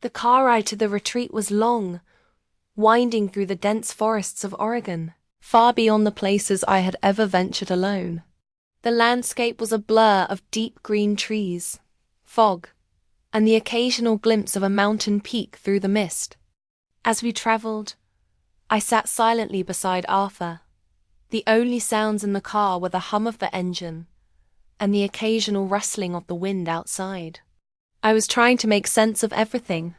The car ride to the retreat was long, winding through the dense forests of Oregon, far beyond the places I had ever ventured alone. The landscape was a blur of deep green trees, fog, and the occasional glimpse of a mountain peak through the mist. As we traveled, I sat silently beside Arthur. The only sounds in the car were the hum of the engine and the occasional rustling of the wind outside. I was trying to make sense of everything.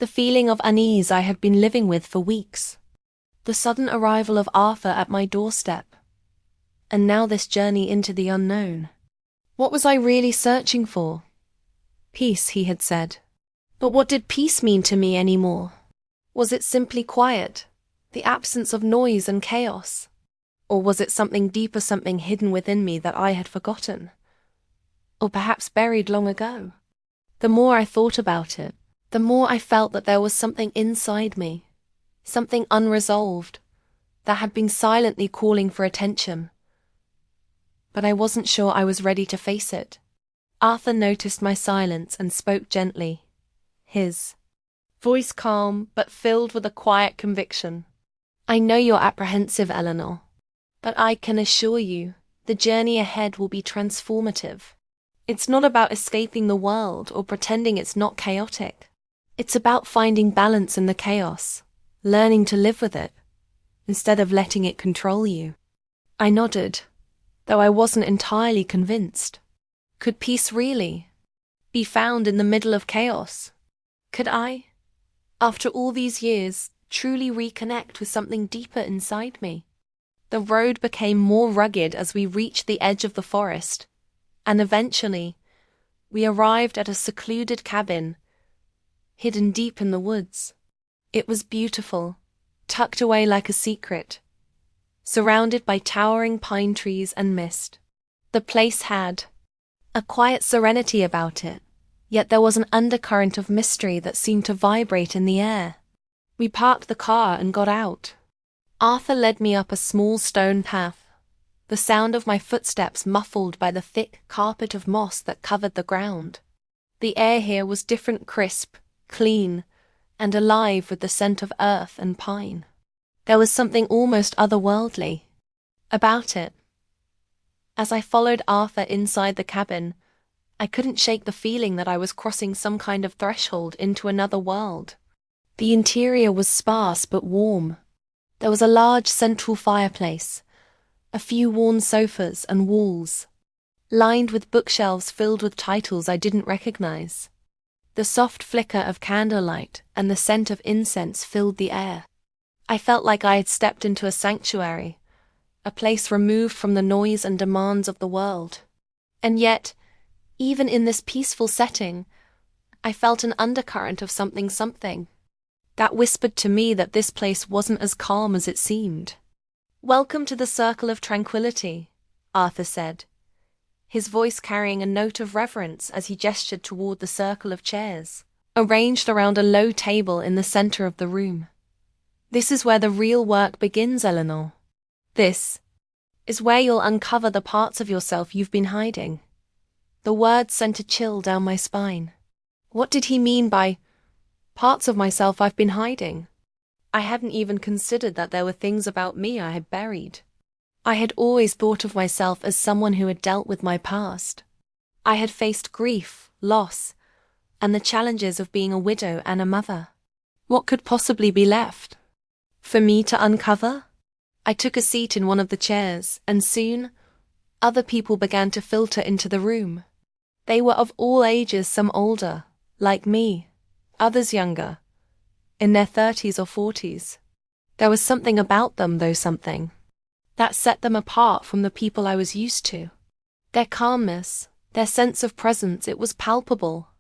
The feeling of unease I had been living with for weeks. The sudden arrival of Arthur at my doorstep. And now this journey into the unknown. What was I really searching for? Peace, he had said. But what did peace mean to me anymore? Was it simply quiet, the absence of noise and chaos? Or was it something deeper, something hidden within me that I had forgotten? Or perhaps buried long ago? The more I thought about it, the more I felt that there was something inside me, something unresolved, that had been silently calling for attention. But I wasn't sure I was ready to face it. Arthur noticed my silence and spoke gently, his voice calm but filled with a quiet conviction. I know you're apprehensive, Eleanor, but I can assure you the journey ahead will be transformative. It's not about escaping the world or pretending it's not chaotic. It's about finding balance in the chaos, learning to live with it, instead of letting it control you. I nodded, though I wasn't entirely convinced. Could peace really be found in the middle of chaos? Could I, after all these years, truly reconnect with something deeper inside me? The road became more rugged as we reached the edge of the forest, and eventually, we arrived at a secluded cabin, hidden deep in the woods. It was beautiful, tucked away like a secret, surrounded by towering pine trees and mist. The place had a quiet serenity about it, yet there was an undercurrent of mystery that seemed to vibrate in the air. We parked the car and got out. Arthur led me up a small stone path, the sound of my footsteps muffled by the thick carpet of moss that covered the ground. The air here was different, crisp, clean, and alive with the scent of earth and pine. There was something almost otherworldly about it. As I followed Arthur inside the cabin, I couldn't shake the feeling that I was crossing some kind of threshold into another world. The interior was sparse but warm. There was a large central fireplace, a few worn sofas and walls, lined with bookshelves filled with titles I didn't recognize. The soft flicker of candlelight and the scent of incense filled the air. I felt like I had stepped into a sanctuary, a place removed from the noise and demands of the world. And yet, even in this peaceful setting, I felt an undercurrent of something that whispered to me that this place wasn't as calm as it seemed. "Welcome to the circle of tranquility," Arthur said, his voice carrying a note of reverence as he gestured toward the circle of chairs, arranged around a low table in the center of the room. "This is where the real work begins, Eleanor. This is where you'll uncover the parts of yourself you've been hiding." The words sent a chill down my spine. What did he mean by parts of myself I've been hiding? I hadn't even considered that there were things about me I had buried. I had always thought of myself as someone who had dealt with my past. I had faced grief, loss, and the challenges of being a widow and a mother. What could possibly be left for me to uncover? I took a seat in one of the chairs, and soon, other people began to filter into the room. They were of all ages, some older, like me, others younger, in their 30s or 40s. There was something about them, though, something that set them apart from the people I was used to. Their calmness, their sense of presence, it was palpable.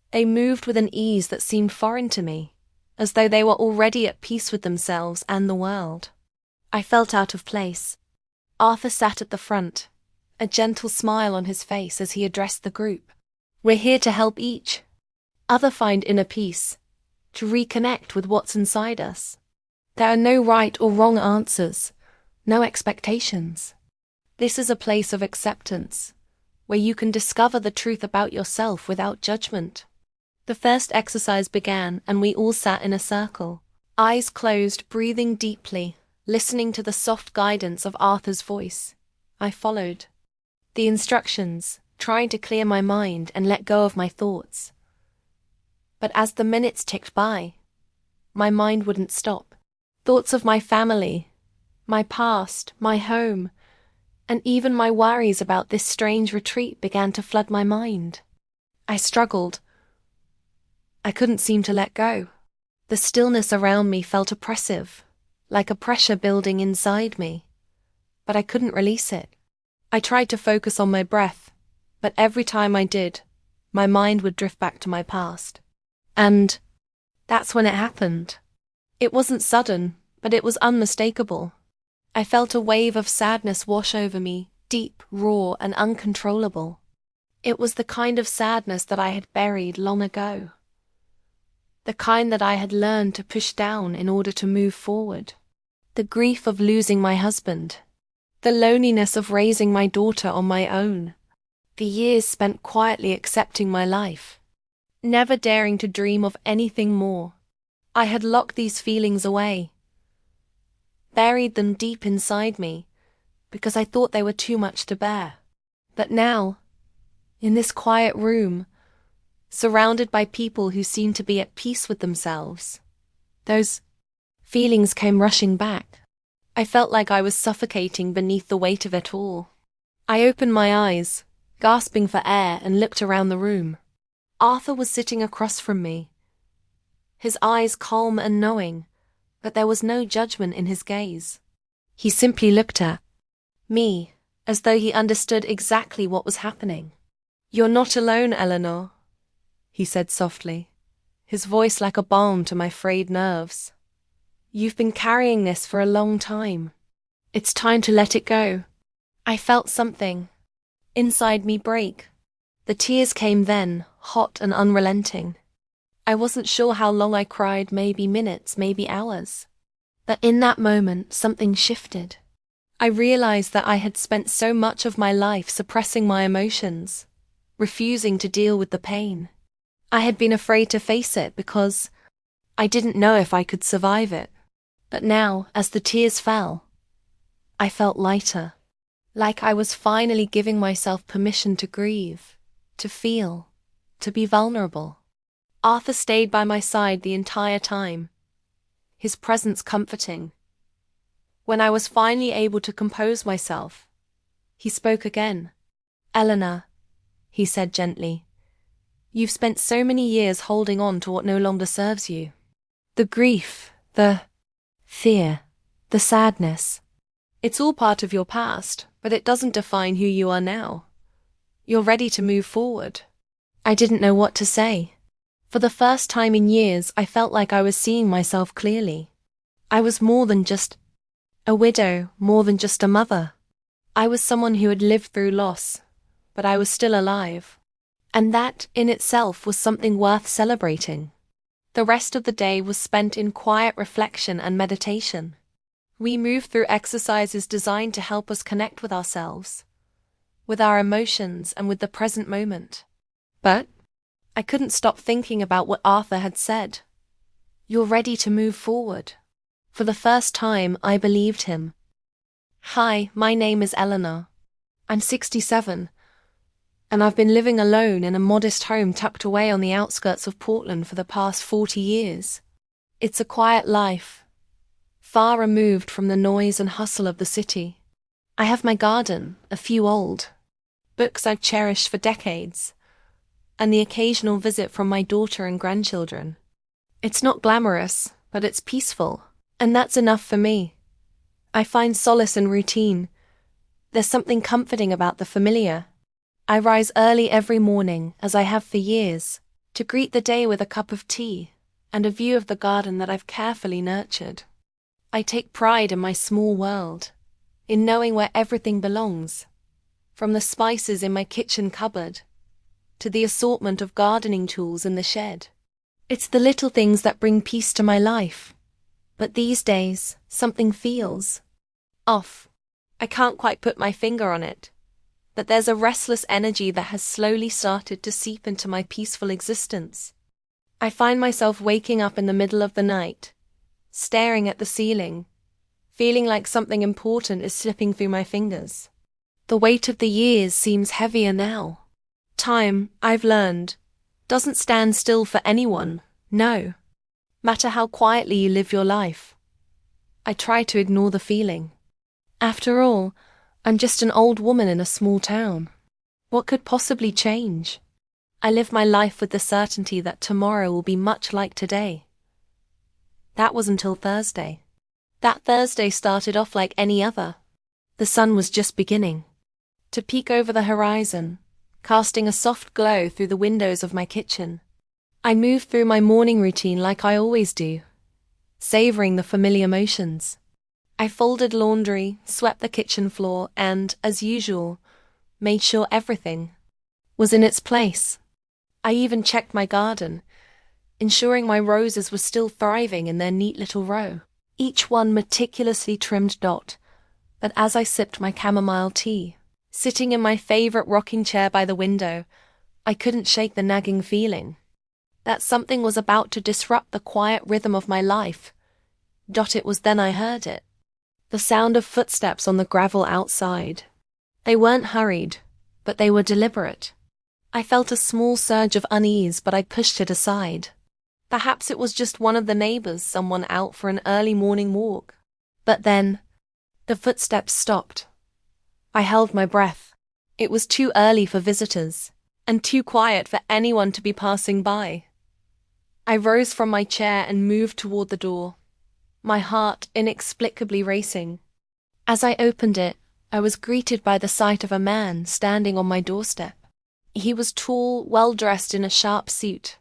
They moved with an ease that seemed foreign to me, as though they were already at peace with themselves and the world. I felt out of place. Arthur sat at the front, a gentle smile on his face as he addressed the group. "We're here to help each other find inner peace, to reconnect with what's inside us. There are no right or wrong answers, no expectations. This is a place of acceptance, where you can discover the truth about yourself without judgment." The first exercise began and we all sat in a circle, eyes closed, breathing deeply, listening to the soft guidance of Arthur's voice. I followed the instructions, trying to clear my mind and let go of my thoughts. But as the minutes ticked by, my mind wouldn't stop. Thoughts of my family, my past, my home, and even my worries about this strange retreat began to flood my mind. I struggled. I couldn't seem to let go. The stillness around me felt oppressive, like a pressure building inside me, but I couldn't release it. I tried to focus on my breath, but every time I did, my mind would drift back to my past. And that's when it happened. It wasn't sudden, but it was unmistakable. I felt a wave of sadness wash over me, deep, raw, and uncontrollable. It was the kind of sadness that I had buried long ago. The kind that I had learned to push down in order to move forward. The grief of losing my husband. The loneliness of raising my daughter on my own. The years spent quietly accepting my life, never daring to dream of anything more. I had locked these feelings away, buried them deep inside me, because I thought they were too much to bear. But now, in this quiet room, surrounded by people who seemed to be at peace with themselves, those feelings came rushing back. I felt like I was suffocating beneath the weight of it all. I opened my eyes, gasping for air, and looked around the room. Arthur was sitting across from me, his eyes calm and knowing, but there was no judgment in his gaze. He simply looked at me, as though he understood exactly what was happening. "You're not alone, Eleanor," he said softly, his voice like a balm to my frayed nerves. "You've been carrying this for a long time. It's time to let it go." I felt something inside me break. The tears came then, hot and unrelenting. I wasn't sure how long I cried, maybe minutes, maybe hours. But in that moment, something shifted. I realized that I had spent so much of my life suppressing my emotions, refusing to deal with the pain. I had been afraid to face it because I didn't know if I could survive it. But now, as the tears fell, I felt lighter, like I was finally giving myself permission to grieve, to feel, to be vulnerable. Arthur stayed by my side the entire time, his presence comforting. When I was finally able to compose myself, he spoke again. "Eleanor," he said gently, "you've spent so many years holding on to what no longer serves you. The grief, the fear, the sadness. It's all part of your past, but it doesn't define who you are now. You're ready to move forward." I didn't know what to say. For the first time in years, I felt like I was seeing myself clearly. I was more than just a widow, more than just a mother. I was someone who had lived through loss, but I was still alive. And that, in itself, was something worth celebrating. The rest of the day was spent in quiet reflection and meditation. We moved through exercises designed to help us connect with ourselves, with our emotions, and with the present moment. But I couldn't stop thinking about what Arthur had said. "You're ready to move forward." For the first time, I believed him. "Hi, my name is Eleanor. I'm 67, and I've been living alone in a modest home tucked away on the outskirts of Portland for the past 40 years. It's a quiet life, far removed from the noise and hustle of the city. I have my garden, a few old books I've cherished for decades, and the occasional visit from my daughter and grandchildren. It's not glamorous, but it's peaceful, and that's enough for me. I find solace in routine. There's something comforting about the familiar. I rise early every morning, as I have for years, to greet the day with a cup of tea and a view of the garden that I've carefully nurtured. I take pride in my small world, in knowing where everything belongs, from the spices in my kitchen cupboard to the assortment of gardening tools in the shed. It's the little things that bring peace to my life. But these days, something feels off. I can't quite put my finger on it, but there's a restless energy that has slowly started to seep into my peaceful existence. I find myself waking up in the middle of the night, staring at the ceiling, feeling like something important is slipping through my fingers. The weight of the years seems heavier now. Time, I've learned, doesn't stand still for anyone, no matter how quietly you live your life. I try to ignore the feeling. After all, I'm just an old woman in a small town. What could possibly change? I live my life with the certainty that tomorrow will be much like today. That was until Thursday. That Thursday started off like any other. The sun was just beginning to peek over the horizon, casting a soft glow through the windows of my kitchen. I moved through my morning routine like I always do, savoring the familiar motions. I folded laundry, swept the kitchen floor, and, as usual, made sure everything was in its place. I even checked my garden, ensuring my roses were still thriving in their neat little row, each one meticulously trimmed dot. But as I sipped my chamomile tea, sitting in my favorite rocking chair by the window, I couldn't shake the nagging feeling that something was about to disrupt the quiet rhythm of my life. It was then I heard it. The sound of footsteps on the gravel outside. They weren't hurried, but they were deliberate. I felt a small surge of unease, but I pushed it aside. Perhaps it was just one of the neighbors, someone out for an early morning walk. But then, the footsteps stopped. I held my breath. It was too early for visitors, and too quiet for anyone to be passing by. I rose from my chair and moved toward the door, my heart inexplicably racing. As I opened it, I was greeted by the sight of a man standing on my doorstep. He was tall, well-dressed in a sharp suit,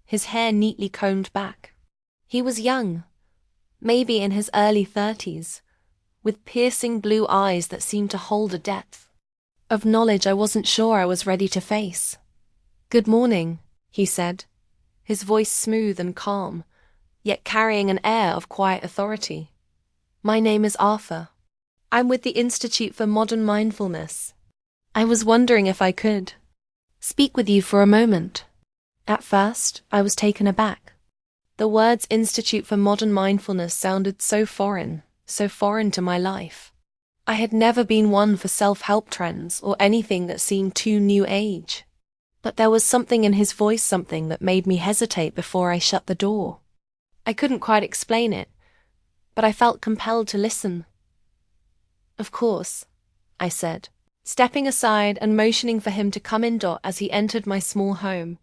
his hair neatly combed back. He was young, maybe in his early 30s, with piercing blue eyes that seemed to hold a depth of knowledge I wasn't sure I was ready to face. "Good morning," he said, his voice smooth and calm, yet carrying an air of quiet authority. "My name is Arthur. I'm with the Institute for Modern Mindfulness. I was wondering if I could speak with you for a moment." At first, I was taken aback. The words Institute for Modern Mindfulness sounded so foreign to my life. I had never been one for self-help trends or anything that seemed too new age. But there was something in his voice, something that made me hesitate before I shut the door. I couldn't quite explain it, but I felt compelled to listen. "Of course," I said, stepping aside and motioning for him to come in. As he entered my small home,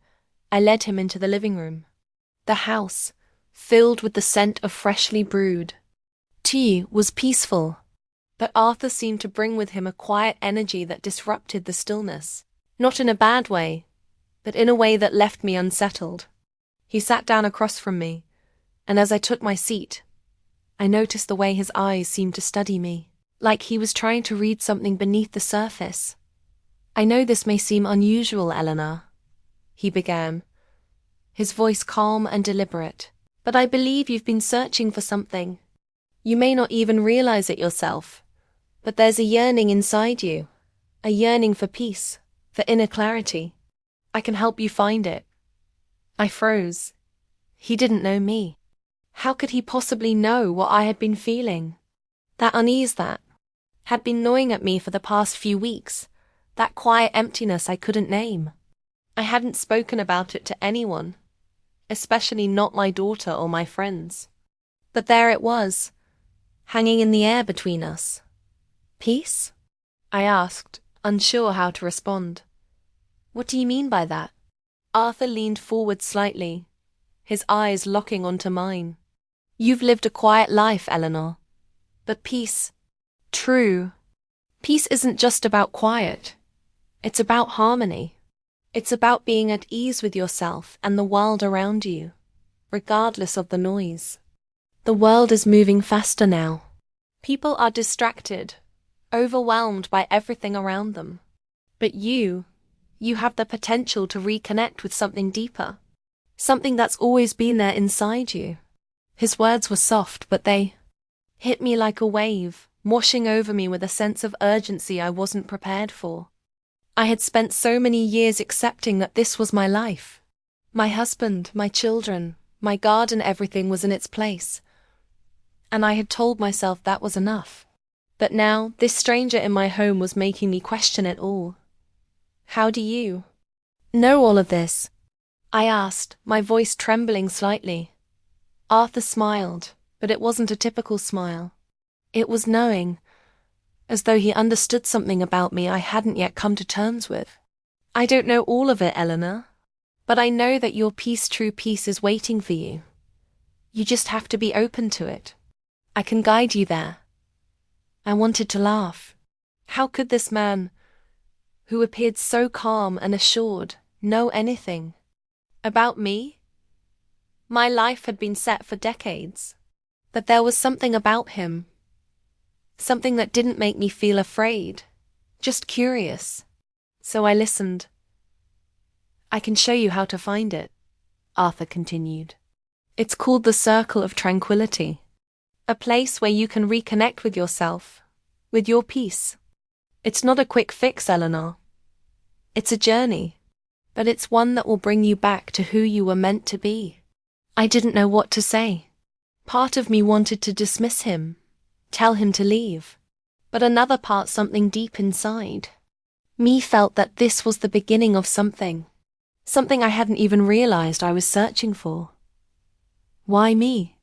I led him into the living room. The house, filled with the scent of freshly brewed tea, was peaceful, but Arthur seemed to bring with him a quiet energy that disrupted the stillness. Not in a bad way, but in a way that left me unsettled. He sat down across from me, and as I took my seat, I noticed the way his eyes seemed to study me, like he was trying to read something beneath the surface. "I know this may seem unusual, Eleanor," he began, his voice calm and deliberate, "but I believe you've been searching for something. You may not even realize it yourself, but there's a yearning inside you, a yearning for peace, for inner clarity. I can help you find it." I froze. He didn't know me. How could he possibly know what I had been feeling? That unease that had been gnawing at me for the past few weeks, that quiet emptiness I couldn't name. I hadn't spoken about it to anyone, especially not my daughter or my friends. But there it was, hanging in the air between us. "Peace?" I asked, unsure how to respond. "What do you mean by that?" Arthur leaned forward slightly, his eyes locking onto mine. "You've lived a quiet life, Eleanor. But peace, true peace isn't just about quiet. It's about harmony. It's about being at ease with yourself and the world around you, regardless of the noise. The world is moving faster now. People are distracted, overwhelmed by everything around them. But you have the potential to reconnect with something deeper, something that's always been there inside you." His words were soft, but they hit me like a wave, washing over me with a sense of urgency I wasn't prepared for. I had spent so many years accepting that this was my life, My husband, my children, my garden, everything was in its place. And I had told myself that was enough. But now, this stranger in my home was making me question it all. How do you know all of this? I asked, my voice trembling slightly. Arthur smiled, but it wasn't a typical smile. It was knowing, as though he understood something about me I hadn't yet come to terms with. I don't know all of it, Eleanor, but I know that your peace, true peace, is waiting for you. You just have to be open to it. I can guide you there. I wanted to laugh. How could this man, who appeared so calm and assured, know anything about me? My life had been set for decades. But there was something about him. Something that didn't make me feel afraid, just curious. So I listened. I can show you how to find it, Arthur continued. It's called the Circle of Tranquility. A place where you can reconnect with yourself, with your peace. It's not a quick fix, Eleanor. It's a journey, but it's one that will bring you back to who you were meant to be. I didn't know what to say. Part of me wanted to dismiss him, tell him to leave. But another part, something deep inside me, felt that this was the beginning of something I hadn't even realized I was searching for. Why me?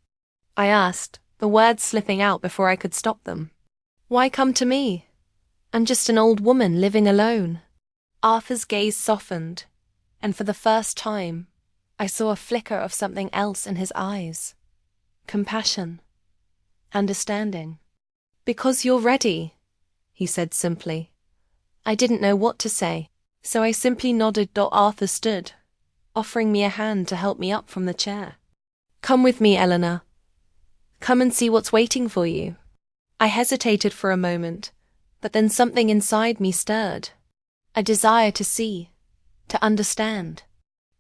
I asked, the words slipping out before I could stop them. Why come to me? I'm just an old woman living alone. Arthur's gaze softened, and for the first time, I saw a flicker of something else in his eyes. Compassion. Understanding. Because you're ready, he said simply. I didn't know what to say, so I simply nodded. Arthur stood, offering me a hand to help me up from the chair. Come with me, Eleanor. Come and see what's waiting for you. I hesitated for a moment, but then something inside me stirred. A desire to see, to understand,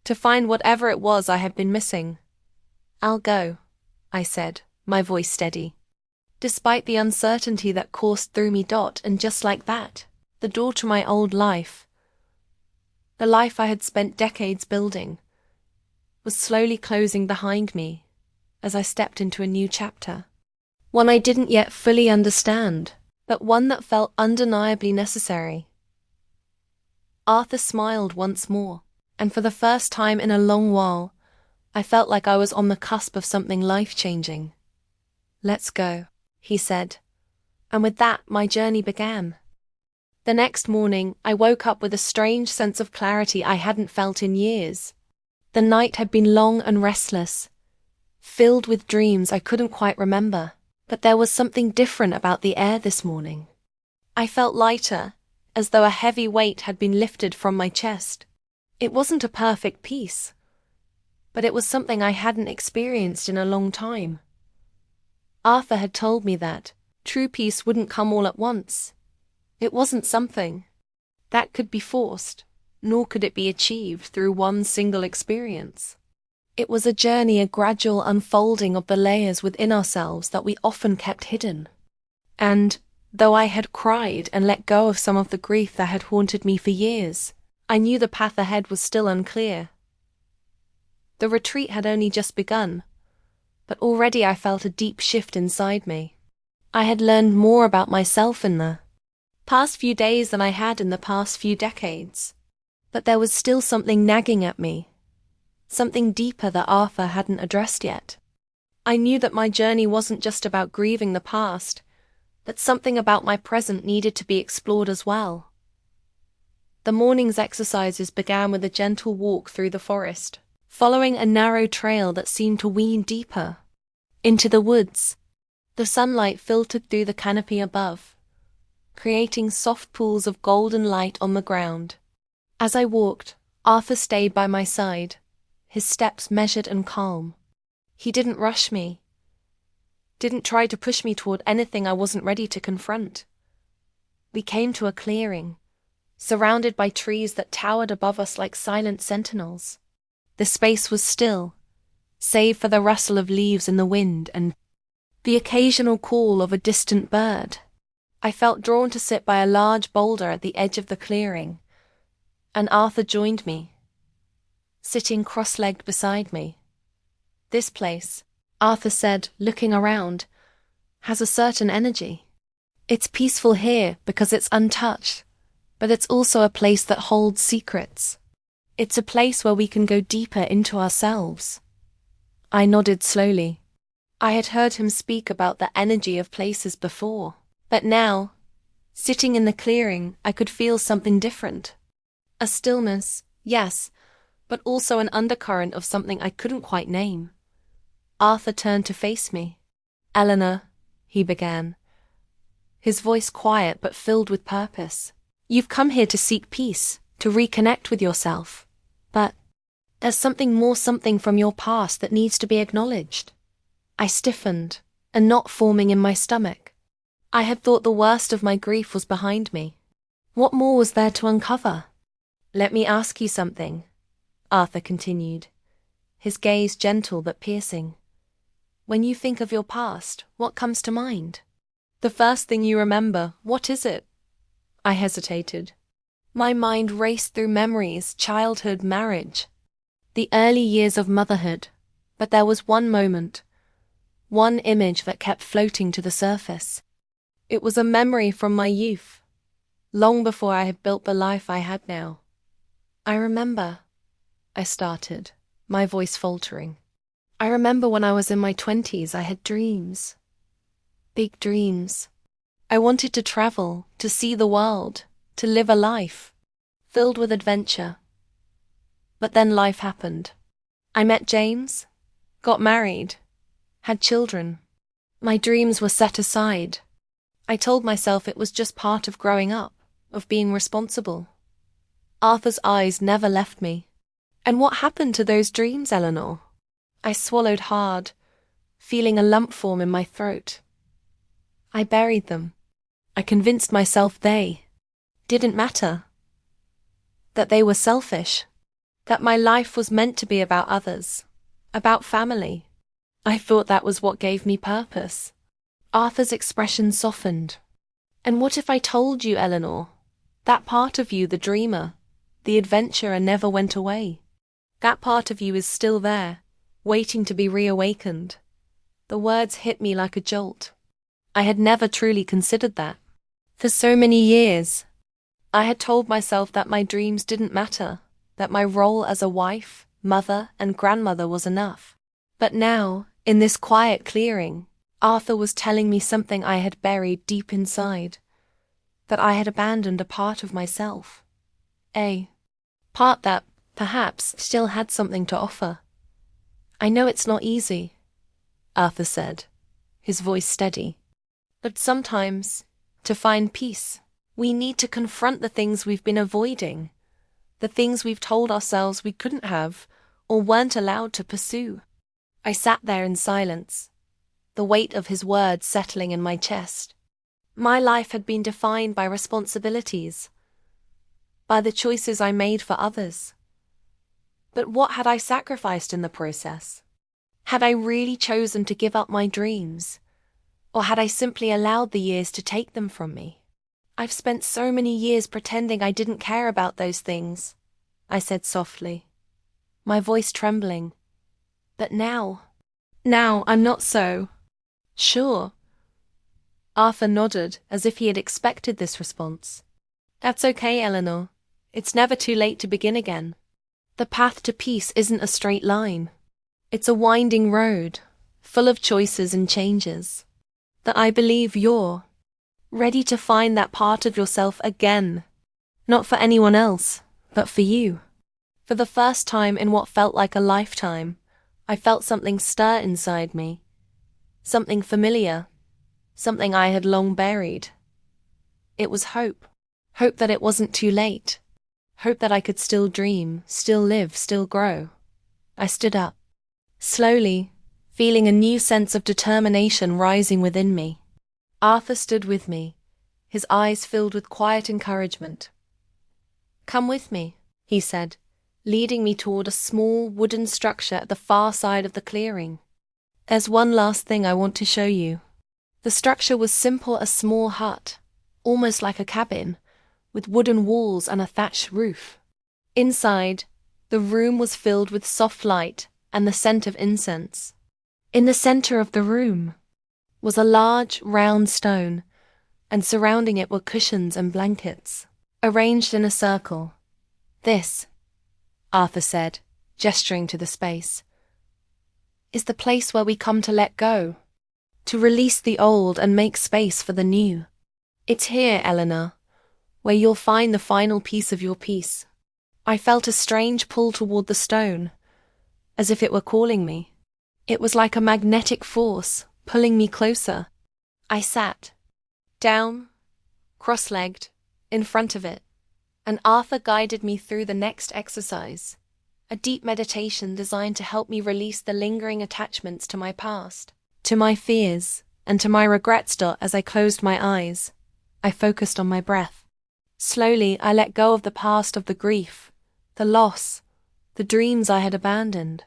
to find whatever it was I had been missing. I'll go, I said, my voice steady. Despite the uncertainty that coursed through me. And just like that, the door to my old life, the life I had spent decades building, was slowly closing behind me as I stepped into a new chapter. One I didn't yet fully understand, but one that felt undeniably necessary. Arthur smiled once more, and for the first time in a long while, I felt like I was on the cusp of something life-changing. Let's go, he said, and with that my journey began. The next morning, I woke up with a strange sense of clarity I hadn't felt in years. The night had been long and restless, filled with dreams I couldn't quite remember, but there was something different about the air this morning. I felt lighter, as though a heavy weight had been lifted from my chest. It wasn't a perfect peace, but it was something I hadn't experienced in a long time. Arthur had told me that true peace wouldn't come all at once. It wasn't something that could be forced, nor could it be achieved through one single experience. It was a journey, a gradual unfolding of the layers within ourselves that we often kept hidden. And, though I had cried and let go of some of the grief that had haunted me for years, I knew the path ahead was still unclear. The retreat had only just begun, but already I felt a deep shift inside me. I had learned more about myself in the past few days than I had in the past few decades. But there was still something nagging at me, something deeper that Arthur hadn't addressed yet. I knew that my journey wasn't just about grieving the past, that something about my present needed to be explored as well. The morning's exercises began with a gentle walk through the forest, following a narrow trail that seemed to weave deeper into the woods. The sunlight filtered through the canopy above, creating soft pools of golden light on the ground. As I walked, Arthur stayed by my side, his steps measured and calm. He didn't rush me, didn't try to push me toward anything I wasn't ready to confront. We came to a clearing, surrounded by trees that towered above us like silent sentinels. The space was still, save for the rustle of leaves in the wind and the occasional call of a distant bird. I felt drawn to sit by a large boulder at the edge of the clearing, and Arthur joined me. sitting cross-legged beside me. This place, Arthur said, looking around, has a certain energy. It's peaceful here because it's untouched, but it's also a place that holds secrets. It's a place where we can go deeper into ourselves. I nodded slowly. I had heard him speak about the energy of places before, but now, sitting in the clearing, I could feel something different. A stillness, yes, but also an undercurrent of something I couldn't quite name. Arthur turned to face me. "Eleanor," he began, his voice quiet but filled with purpose. "You've come here to seek peace, to reconnect with yourself. But there's something from your past that needs to be acknowledged." I stiffened, a knot forming in my stomach. I had thought the worst of my grief was behind me. What more was there to uncover? "Let me ask you something," Arthur continued, his gaze gentle but piercing. "When you think of your past, what comes to mind? The first thing you remember, what is it?" I hesitated. My mind raced through memories, childhood, marriage, the early years of motherhood, but there was one moment, one image that kept floating to the surface. It was a memory from my youth, long before I had built the life I had now. "I remember," I started, my voice faltering. "I remember when I was in my 20s, I had dreams. Big dreams. I wanted to travel, to see the world, to live a life filled with adventure. But then life happened. I met James, got married, had children. My dreams were set aside. I told myself it was just part of growing up, of being responsible." Arthur's eyes never left me. "And what happened to those dreams, Eleanor?" I swallowed hard, feeling a lump form in my throat. "I buried them. I convinced myself they didn't matter. That they were selfish. That my life was meant to be about others, about family. I thought that was what gave me purpose." Arthur's expression softened. "And what if I told you, Eleanor, that part of you, the dreamer, the adventurer, never went away? That part of you is still there, waiting to be reawakened." The words hit me like a jolt. I had never truly considered that. For so many years, I had told myself that my dreams didn't matter, that my role as a wife, mother, and grandmother was enough. But now, in this quiet clearing, Arthur was telling me something I had buried deep inside, that I had abandoned a part of myself. A part that, perhaps, still had something to offer. "I know it's not easy," Arthur said, his voice steady. "But sometimes, to find peace, we need to confront the things we've been avoiding, the things we've told ourselves we couldn't have or weren't allowed to pursue." I sat there in silence, the weight of his words settling in my chest. My life had been defined by responsibilities, by the choices I made for others. But what had I sacrificed in the process? Had I really chosen to give up my dreams? Or had I simply allowed the years to take them from me? "I've spent so many years pretending I didn't care about those things," I said softly, my voice trembling. "But now I'm not so sure." Arthur nodded as if he had expected this response. "That's okay, Eleanor. It's never too late to begin again. The path to peace isn't a straight line. It's a winding road, full of choices and changes. That I believe you're ready to find that part of yourself again. Not for anyone else, but for you." For the first time in what felt like a lifetime, I felt something stir inside me. Something familiar. Something I had long buried. It was hope. Hope that it wasn't too late. Hope that I could still dream, still live, still grow. I stood up, slowly, feeling a new sense of determination rising within me. Arthur stood with me, his eyes filled with quiet encouragement. "Come with me," he said, leading me toward a small wooden structure at the far side of the clearing. "There's one last thing I want to show you." The structure was simple, a small hut, almost like a cabin, with wooden walls and a thatched roof. Inside, The room was filled with soft light and the scent of incense. In the center of the room was a large, round stone, and surrounding it were cushions and blankets, arranged in a circle. "This," Arthur said, gesturing to the space, "is the place where we come to let go, to release the old and make space for the new. It's here, Eleanor, where you'll find the final piece of your peace." I felt a strange pull toward the stone, as if it were calling me. It was like a magnetic force, pulling me closer. I sat down, cross-legged, in front of it, and Arthur guided me through the next exercise, a deep meditation designed to help me release the lingering attachments to my past, to my fears, and to my regrets. As I closed my eyes, I focused on my breath. Slowly, I let go of the past, of the grief, the loss, the dreams I had abandoned.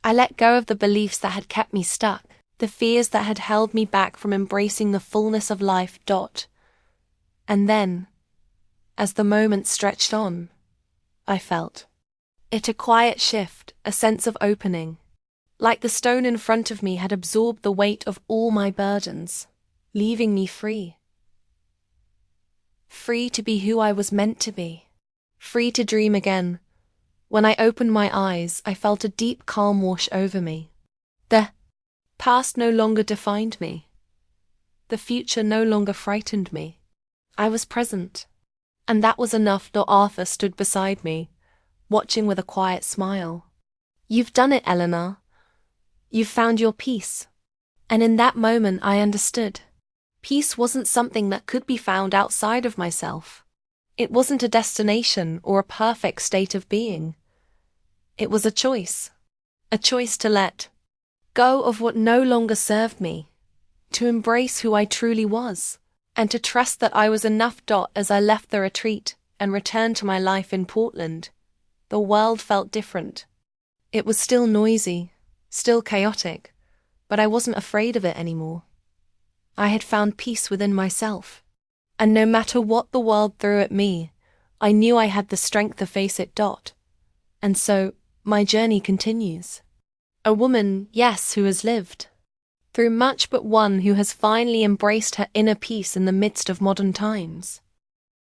I let go of the beliefs that had kept me stuck, the fears that had held me back from embracing the fullness of life. And then, as the moments stretched on, I felt it, a quiet shift, a sense of opening, like the stone in front of me had absorbed the weight of all my burdens, leaving me free. Free to be who I was meant to be, free to dream again. When I opened my eyes, I felt a deep calm wash over me. The past no longer defined me. The future no longer frightened me. I was present, and that was enough. Arthur stood beside me, watching with a quiet smile. "You've done it, Eleanor. You've found your peace." And in that moment I understood. Peace wasn't something that could be found outside of myself. It wasn't a destination or a perfect state of being. It was a choice to let go of what no longer served me, to embrace who I truly was, and to trust that I was enough. As I left the retreat and returned to my life in Portland, the world felt different. It was still noisy, still chaotic, but I wasn't afraid of it anymore. I had found peace within myself, and no matter what the world threw at me, I knew I had the strength to face it. And so, my journey continues. A woman, yes, who has lived through much, but one who has finally embraced her inner peace in the midst of modern times.